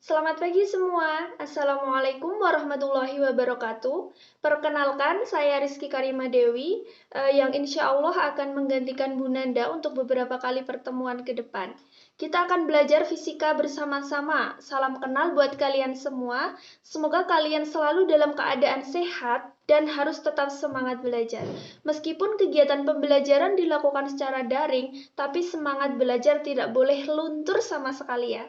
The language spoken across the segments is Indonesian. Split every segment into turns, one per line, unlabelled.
Selamat pagi semua. Assalamualaikum warahmatullahi wabarakatuh. Perkenalkan, saya Rizky Karima Dewi, yang insya Allah akan menggantikan Bu Nanda untuk beberapa kali pertemuan ke depan. Kita akan belajar fisika bersama-sama. Salam kenal buat kalian semua. Semoga kalian selalu dalam keadaan sehat dan harus tetap semangat belajar. Meskipun kegiatan pembelajaran dilakukan secara daring, tapi semangat belajar tidak boleh luntur sama sekali ya.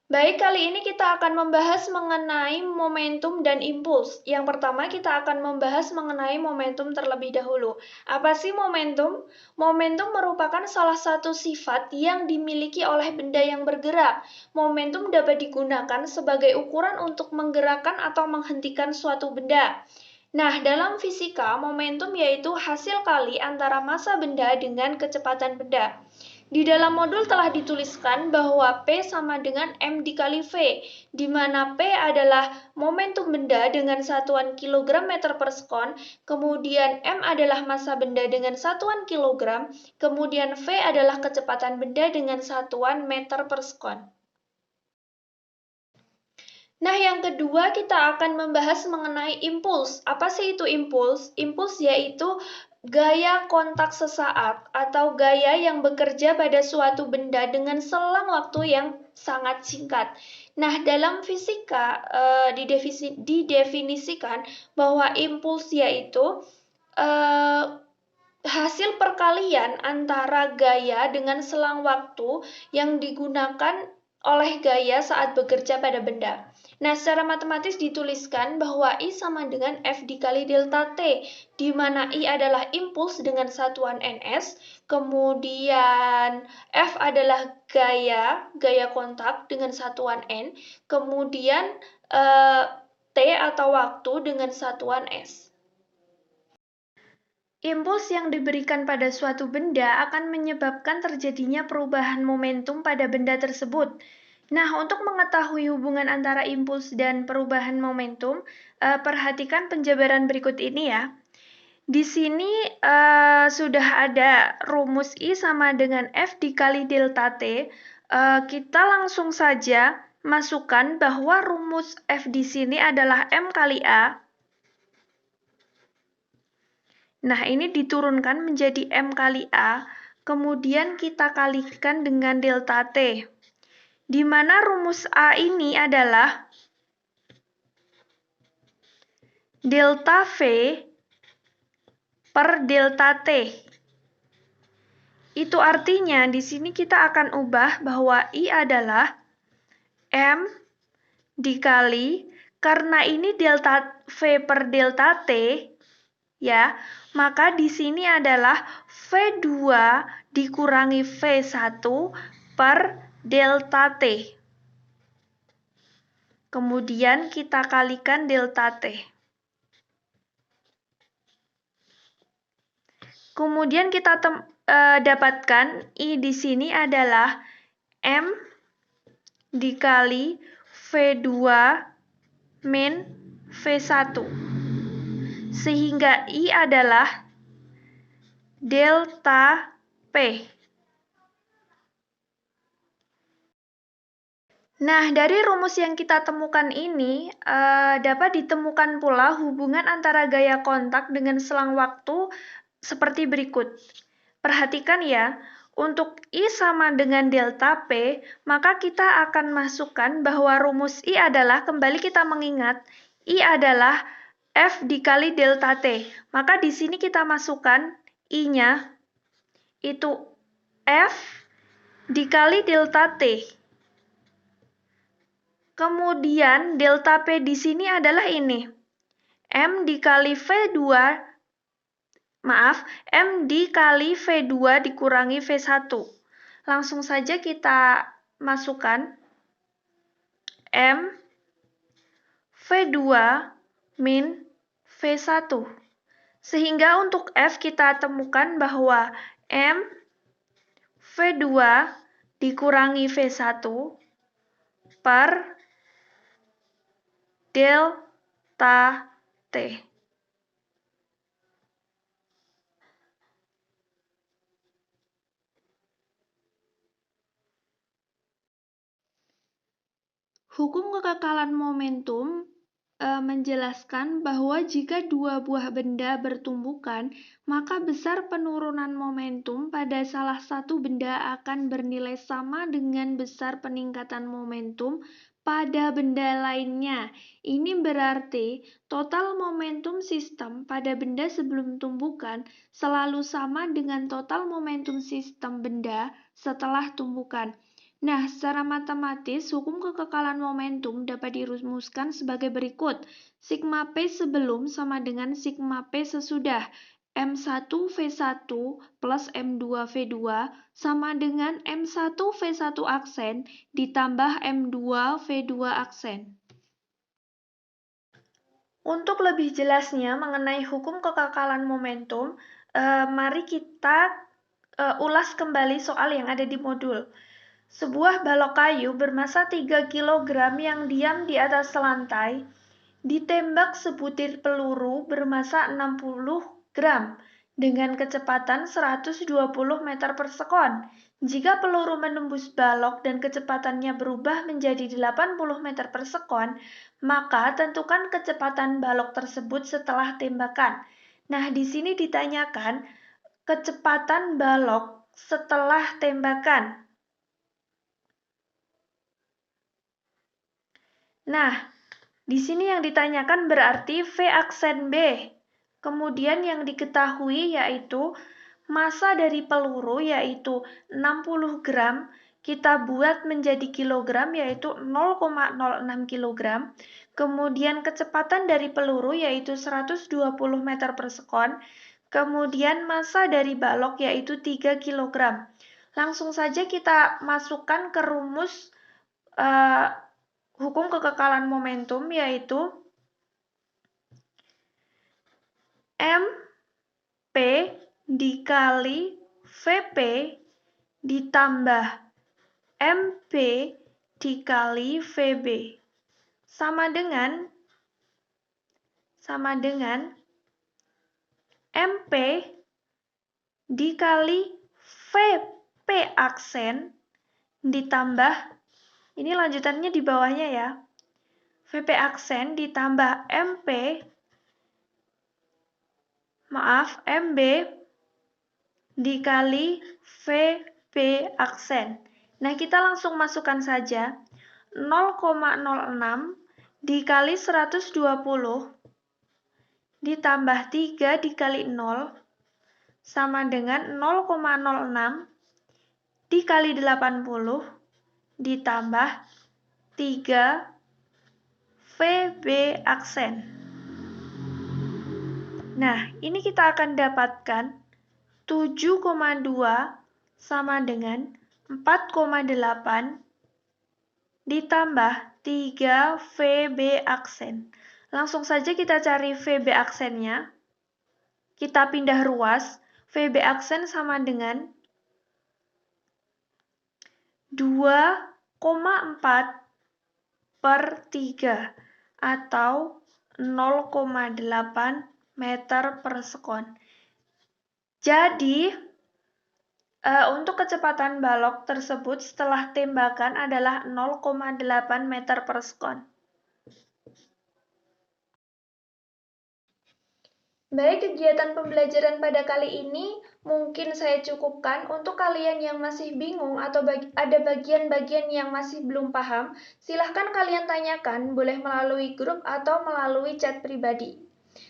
Baik, kali ini kita akan membahas mengenai momentum dan impuls. Yang pertama, kita akan membahas mengenai momentum terlebih dahulu. Apa sih momentum? Momentum merupakan salah satu sifat yang dimiliki oleh benda yang bergerak. Momentum dapat digunakan sebagai ukuran untuk menggerakkan atau menghentikan suatu benda. Nah, dalam fisika, momentum yaitu hasil kali antara massa benda dengan kecepatan benda. Di dalam modul telah dituliskan bahwa P sama dengan M dikali V, di mana P adalah momentum benda dengan satuan kilogram meter per sekon, kemudian M adalah massa benda dengan satuan kilogram, kemudian V adalah kecepatan benda dengan satuan meter per sekon. Nah, yang kedua kita akan membahas mengenai impuls. Apa sih itu impuls? Impuls yaitu gaya kontak sesaat atau gaya yang bekerja pada suatu benda dengan selang waktu yang sangat singkat. Nah, dalam fisika didefinisikan bahwa impuls yaitu hasil perkalian antara gaya dengan selang waktu yang digunakan oleh gaya saat bekerja pada benda. Nah, secara matematis dituliskan bahwa I sama dengan F dikali delta T, di mana I adalah impuls dengan satuan ns, kemudian F adalah gaya kontak dengan satuan N, kemudian T atau waktu dengan satuan S. Impuls yang diberikan pada suatu benda akan menyebabkan terjadinya perubahan momentum pada benda tersebut. Nah, untuk mengetahui hubungan antara impuls dan perubahan momentum, perhatikan penjabaran berikut ini ya. Di sini sudah ada rumus I sama dengan F dikali delta T. Kita langsung saja masukkan bahwa rumus F di sini adalah M kali A. Nah, ini diturunkan menjadi M kali A, kemudian kita kalikan dengan delta T. Di mana rumus A ini adalah delta V per delta T. Itu artinya di sini kita akan ubah bahwa I adalah M dikali, karena ini delta V per delta T, ya, maka di sini adalah V2 dikurangi V1 per delta T. Kemudian kita kalikan delta T. Kemudian kita dapatkan I di sini adalah M dikali V2 min V1. Sehingga I adalah delta P. Nah, dari rumus yang kita temukan ini, dapat ditemukan pula hubungan antara gaya kontak dengan selang waktu seperti berikut. Perhatikan ya, untuk I sama dengan delta P, maka kita akan masukkan bahwa rumus I adalah, kembali kita mengingat, I adalah F dikali delta T. Maka di sini kita masukkan I-nya, itu F dikali delta T. Kemudian delta P di sini adalah ini. M dikali V2, M dikali V2 dikurangi V1. Langsung saja kita masukkan M V2 min V1. Sehingga untuk F kita temukan bahwa M V2 dikurangi V1 per delta T. Hukum kekekalan momentum menjelaskan bahwa jika dua buah benda bertumbukan, maka besar penurunan momentum pada salah satu benda akan bernilai sama dengan besar peningkatan momentum pada benda lainnya. Ini berarti total momentum sistem pada benda sebelum tumbukan selalu sama dengan total momentum sistem benda setelah tumbukan. Nah, secara matematis, hukum kekekalan momentum dapat dirumuskan sebagai berikut. Sigma P sebelum sama dengan sigma P sesudah. M1V1 plus M2V2 sama dengan M1V1 aksen ditambah M2V2 aksen. Untuk lebih jelasnya mengenai hukum kekekalan momentum, mari kita ulas kembali soal yang ada di modul. Sebuah balok kayu bermasa 3 kg yang diam di atas lantai ditembak sebutir peluru bermasa 60 gram dengan kecepatan 120 meter per sekon. Jika peluru menembus balok dan kecepatannya berubah menjadi 80 meter per sekon, maka tentukan kecepatan balok tersebut setelah tembakan. Nah, di sini ditanyakan kecepatan balok setelah tembakan. Nah, di sini yang ditanyakan berarti V aksen B. Kemudian yang diketahui yaitu massa dari peluru yaitu 60 gram, kita buat menjadi kilogram yaitu 0,06 kilogram. Kemudian kecepatan dari peluru yaitu 120 meter per sekon. Kemudian massa dari balok yaitu 3 kilogram. Langsung saja kita masukkan ke rumus hukum kekekalan momentum yaitu MP dikali VP ditambah MP dikali VB sama dengan MP dikali VP aksen ditambah, ini lanjutannya di bawahnya ya, VP aksen ditambah MB dikali VB aksen. Nah, kita langsung masukkan saja 0,06 dikali 120 ditambah 3 dikali 0 sama dengan 0,06 dikali 80 ditambah 3 VB aksen. Nah, ini kita akan dapatkan 7,2 sama dengan 4,8 ditambah 3 VB aksen. Langsung saja kita cari VB aksennya. Kita pindah ruas. VB aksen sama dengan 2,4 per 3 atau 0,8 meter per sekon. Jadi, untuk kecepatan balok tersebut setelah tembakan adalah 0,8 meter per sekon. Baik, kegiatan pembelajaran pada kali ini mungkin saya cukupkan. Untuk kalian yang masih bingung atau ada bagian-bagian yang masih belum paham, silahkan kalian tanyakan, boleh melalui grup atau melalui chat pribadi.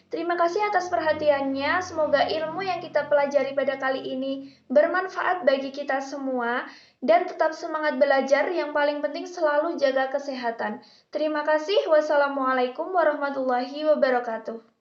Terima kasih atas perhatiannya, semoga ilmu yang kita pelajari pada kali ini bermanfaat bagi kita semua, dan tetap semangat belajar, yang paling penting selalu jaga kesehatan. Terima kasih, wassalamualaikum warahmatullahi wabarakatuh.